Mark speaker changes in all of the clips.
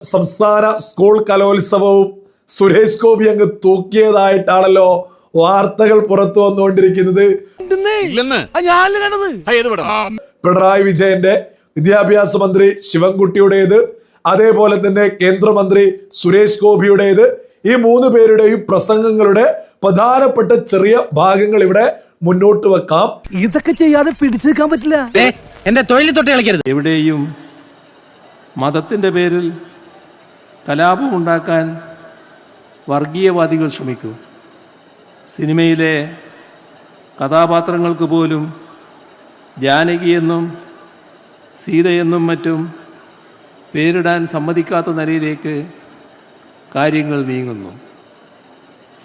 Speaker 1: സംസ്ഥാന സ്കൂൾ കലോത്സവവും സുരേഷ് ഗോപി അങ്ങ് തൂക്കിയതായിട്ടാണല്ലോ വാർത്തകൾ പുറത്തു വന്നുകൊണ്ടിരിക്കുന്നത്. പിണറായി വിജയന്റെ വിദ്യാഭ്യാസ മന്ത്രി ശിവൻകുട്ടിയുടേത്, അതേപോലെ തന്നെ കേന്ദ്രമന്ത്രി സുരേഷ് ഗോപിയുടേത്, ഈ മൂന്ന് പേരുടെയും പ്രസംഗങ്ങളുടെ പ്രധാനപ്പെട്ട ചെറിയ ഭാഗങ്ങൾ ഇവിടെ മുന്നോട്ട് വെക്കാം.
Speaker 2: ഇതൊക്കെ ചെയ്യാതെ പിടിച്ചെടുക്കാൻ പറ്റില്ല. എന്റെ തൊഴിൽ തൊട്ട് കളിക്കരുത്.
Speaker 3: എവിടെയും മതത്തിന്റെ പേരിൽ കലാപമുണ്ടാക്കാൻ വർഗീയവാദികൾ ശ്രമിക്കും. സിനിമയിലെ കഥാപാത്രങ്ങൾക്ക് പോലും ജാനകിയെന്നും സീതയെന്നും മറ്റും പേരിടാൻ സമ്മതിക്കാത്ത നിലയിലേക്ക് കാര്യങ്ങൾ നീങ്ങുന്നു.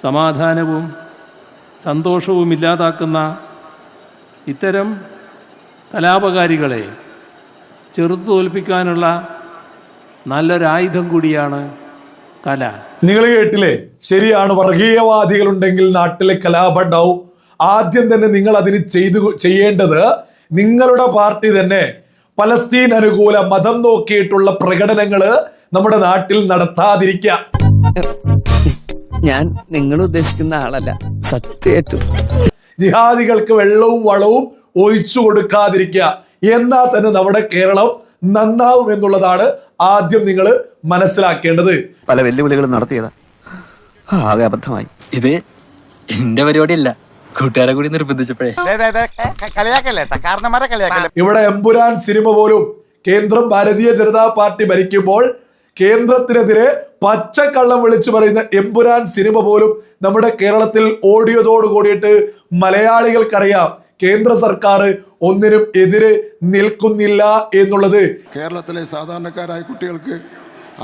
Speaker 3: സമാധാനവും സന്തോഷവും ഇല്ലാതാക്കുന്ന ഇത്തരം കലാപകാരികളെ ചെറുത്തു തോൽപ്പിക്കാനുള്ള നല്ലൊരായുധം കൂടിയാണ് കല.
Speaker 1: നിങ്ങൾ കേട്ടില്ലേ? ശരിയാണ്, വർഗീയവാദികൾ ഉണ്ടെങ്കിൽ നാട്ടിലെ കലാപം ഉണ്ടാവും. ആദ്യം തന്നെ നിങ്ങൾ അതിന് ചെയ്യേണ്ടത് നിങ്ങളുടെ പാർട്ടി തന്നെ പലസ്തീൻ അനുകൂല മതം നോക്കിയിട്ടുള്ള പ്രകടനങ്ങള് നമ്മുടെ നാട്ടിൽ നടത്താതിരിക്കുക.
Speaker 4: ഞാൻ നിങ്ങൾ ഉദ്ദേശിക്കുന്ന ആളല്ല, സത്യമായിട്ടും.
Speaker 1: ജിഹാദികൾക്ക് വെള്ളവും വളവും ഒഴിച്ചു കൊടുക്കാതിരിക്കുക. എന്നാൽ തന്നെ നമ്മുടെ കേരളം നന്നാവും എന്നുള്ളതാണ് ആദ്യം നിങ്ങൾ മനസ്സിലാക്കേണ്ടത്.
Speaker 5: പല വെല്ലുവിളികളും നടത്തിയതാ, ആകെ അബദ്ധമായി.
Speaker 6: ഇത് എന്റെ പരിപാടിയല്ല, കൂട്ടുകാരെ കൂടി നിർബന്ധിച്ചപ്പോഴേ.
Speaker 1: ഇവിടെ എമ്പുരാൻ സിനിമ പോലും കേന്ദ്രം ഭാരതീയ ജനതാ പാർട്ടി ഭരിക്കുമ്പോൾ കേന്ദ്രത്തിനെതിരെ പച്ചക്കള്ളം വിളിച്ചു പറയുന്ന എമ്പുരാൻ സിനിമ പോലും നമ്മുടെ കേരളത്തിൽ ഓടിയതോട് കൂടിയിട്ട് മലയാളികൾക്കറിയാം കേന്ദ്ര സർക്കാർ ഒന്നിനും എതിരെ നിൽക്കുന്നില്ല എന്നുള്ളത്.
Speaker 7: കേരളത്തിലെ സാധാരണക്കാരായ കുട്ടികൾക്ക്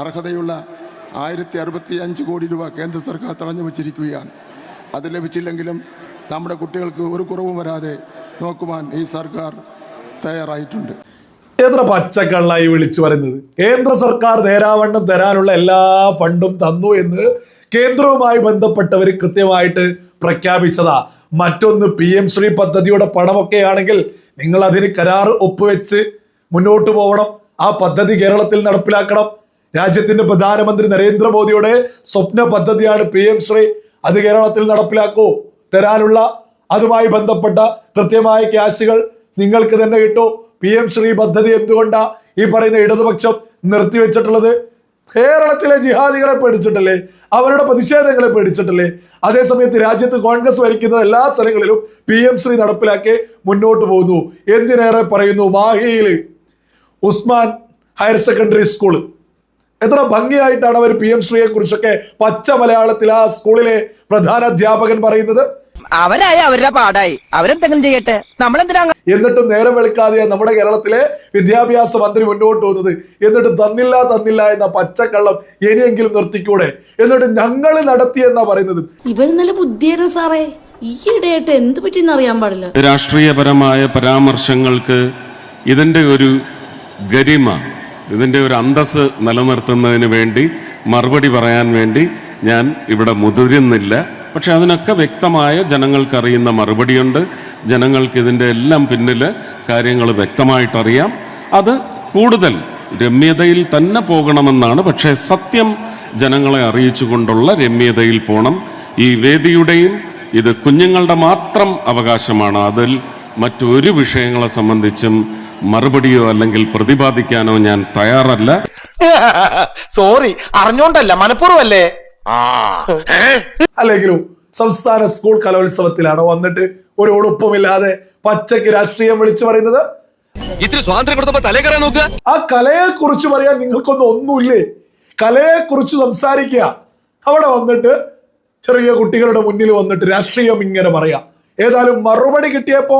Speaker 7: അർഹതയുള്ള 1065 കോടി രൂപ കേന്ദ്ര സർക്കാർ തടഞ്ഞു വച്ചിരിക്കുകയാണ്. അത് ലഭിച്ചില്ലെങ്കിലും നമ്മുടെ കുട്ടികൾക്ക് ഒരു കുറവും വരാതെ നോക്കുവാൻ ഈ സർക്കാർ തയ്യാറായിട്ടുണ്ട്.
Speaker 1: എത്ര പച്ചക്കള്ളായി വിളിച്ചു പറയുന്നത്. കേന്ദ്ര സർക്കാർ നേരാവണ്ണം തരാനുള്ള എല്ലാ ഫണ്ടും തന്നു എന്ന് കേന്ദ്രവുമായി ബന്ധപ്പെട്ടവർ കൃത്യമായിട്ട് പ്രഖ്യാപിച്ചതാ. മറ്റൊന്ന് PM ശ്രീ പദ്ധതിയുടെ പണമൊക്കെ ആണെങ്കിൽ നിങ്ങൾ അതിന് കരാർ ഒപ്പുവെച്ച് മുന്നോട്ട് പോകണം. ആ പദ്ധതി കേരളത്തിൽ നടപ്പിലാക്കണം. രാജ്യത്തിന്റെ പ്രധാനമന്ത്രി നരേന്ദ്രമോദിയുടെ സ്വപ്ന പദ്ധതിയാണ് PM ശ്രീ. അത് കേരളത്തിൽ നടപ്പിലാക്കൂ. തരാനുള്ള അതുമായി ബന്ധപ്പെട്ട കൃത്യമായ ക്യാഷുകൾ നിങ്ങൾക്ക് തന്നെ കിട്ടൂ. PM ശ്രീ പദ്ധതി എന്തുകൊണ്ടാ ഈ പറയുന്ന ഇടതുപക്ഷം നിർത്തിവെച്ചിട്ടുള്ളത്? കേരളത്തിലെ ജിഹാദികളെ പേടിച്ചിട്ടല്ലേ, അവരുടെ പ്രതിഷേധങ്ങളെ പേടിച്ചിട്ടല്ലേ? അതേസമയത്ത് രാജ്യത്ത് കോൺഗ്രസ് ഭരിക്കുന്ന എല്ലാ സ്ഥലങ്ങളിലും PM ശ്രീ നടപ്പിലാക്കി മുന്നോട്ട് പോകുന്നു. എന്തിനേറെ പറയുന്നു, മാഹിയില് ഉസ്മാൻ ഹയർ സെക്കൻഡറി സ്കൂള് എത്ര ഭംഗിയായിട്ടാണ് അവർ PM ശ്രീയെ കുറിച്ചൊക്കെ പച്ച മലയാളത്തിൽ ആ സ്കൂളിലെ പ്രധാന അധ്യാപകൻ പറയുന്നത്.
Speaker 4: അവരായ അവരുടെ പാടായി, അവരെന്തെങ്കിലും ചെയ്യട്ടെ, നമ്മളെന്തിനാ?
Speaker 1: എന്നിട്ടും നേരം വെളുക്കാതെ നമ്മുടെ കേരളത്തിലെ വിദ്യാഭ്യാസ മന്ത്രി മുന്നോട്ട് പോകുന്നത്. എന്നിട്ട് തന്നില്ല എന്ന പച്ചക്കള്ളം ഇനിയെങ്കിലും നിർത്തിക്കൂടെ? എന്നിട്ട് ഞങ്ങൾ നടത്തി എന്നാ പറയുന്നത്.
Speaker 8: ഇവര് നല്ല ബുദ്ധിയായിരുന്നു സാറേ. ഈയിടെയായിട്ട് എന്ത് പറ്റിയെന്ന് അറിയാൻ പാടില്ല.
Speaker 3: രാഷ്ട്രീയപരമായ പരാമർശങ്ങൾക്ക് ഇതിൻ്റെ ഒരു ഗരിമ, ഇതിൻ്റെ ഒരു അന്തസ്സ് നിലനിർത്തുന്നതിന് വേണ്ടി മറുപടി പറയാൻ വേണ്ടി ഞാൻ ഇവിടെ മുതിരുന്നില്ല. പക്ഷെ അതിനൊക്കെ വ്യക്തമായ ജനങ്ങൾക്കറിയുന്ന മറുപടിയുണ്ട്. ജനങ്ങൾക്ക് ഇതിൻ്റെ എല്ലാം പിന്നിൽ കാര്യങ്ങൾ വ്യക്തമായിട്ടറിയാം. അത് കൂടുതൽ രമ്യതയിൽ തന്നെ പോകണമെന്നാണ്. പക്ഷേ സത്യം ജനങ്ങളെ അറിയിച്ചുകൊണ്ടുള്ള രമ്യതയിൽ പോകണം. ഈ വേദിയുടെയും ഇത് കുഞ്ഞുങ്ങളുടെ മാത്രം അവകാശമാണ്. അതിൽ മറ്റൊരു വിഷയങ്ങളെ സംബന്ധിച്ചും മറുപടിയോ അല്ലെങ്കിൽ പ്രതിപാദിക്കാനോ ഞാൻ തയ്യാറല്ല.
Speaker 5: സോറി, അറിഞ്ഞോണ്ടല്ല, മനഃപൂർവ്വമല്ലേ.
Speaker 1: അല്ലെങ്കിലും സംസ്ഥാന സ്കൂൾ കലോത്സവത്തിലാണോ വന്നിട്ട് ഒരു ഉളുപ്പമില്ലാതെ പച്ചയ്ക്ക് രാഷ്ട്രീയം വിളിച്ചു പറയുന്നത്? ആ കലയെ കുറിച്ച് പറയാൻ നിങ്ങൾക്കൊന്നുമില്ലേ? കലയെ കുറിച്ച് സംസാരിക്കുക. അവിടെ വന്നിട്ട് ചെറിയ കുട്ടികളുടെ മുന്നിൽ വന്നിട്ട് രാഷ്ട്രീയം ഇങ്ങനെ പറയാം. ഏതായാലും മറുപടി കിട്ടിയപ്പോ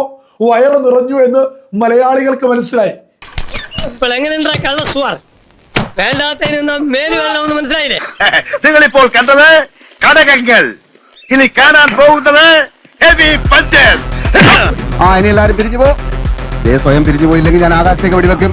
Speaker 1: വയറ് നിറഞ്ഞു എന്ന് മലയാളികൾക്ക് മനസ്സിലായി.
Speaker 5: നിങ്ങളിപ്പോൾ കണ്ടത് കടകങ്ങൾ, ഇനി കാണാൻ പോകുന്നത് ഹെവി പഞ്ചർ. ഇനി എല്ലാരും പിരിഞ്ഞു പോ. സ്വയം പിരിഞ്ഞു പോയില്ലെങ്കിൽ ഞാൻ ആകാശത്തേക്ക് വെടിവെക്കും.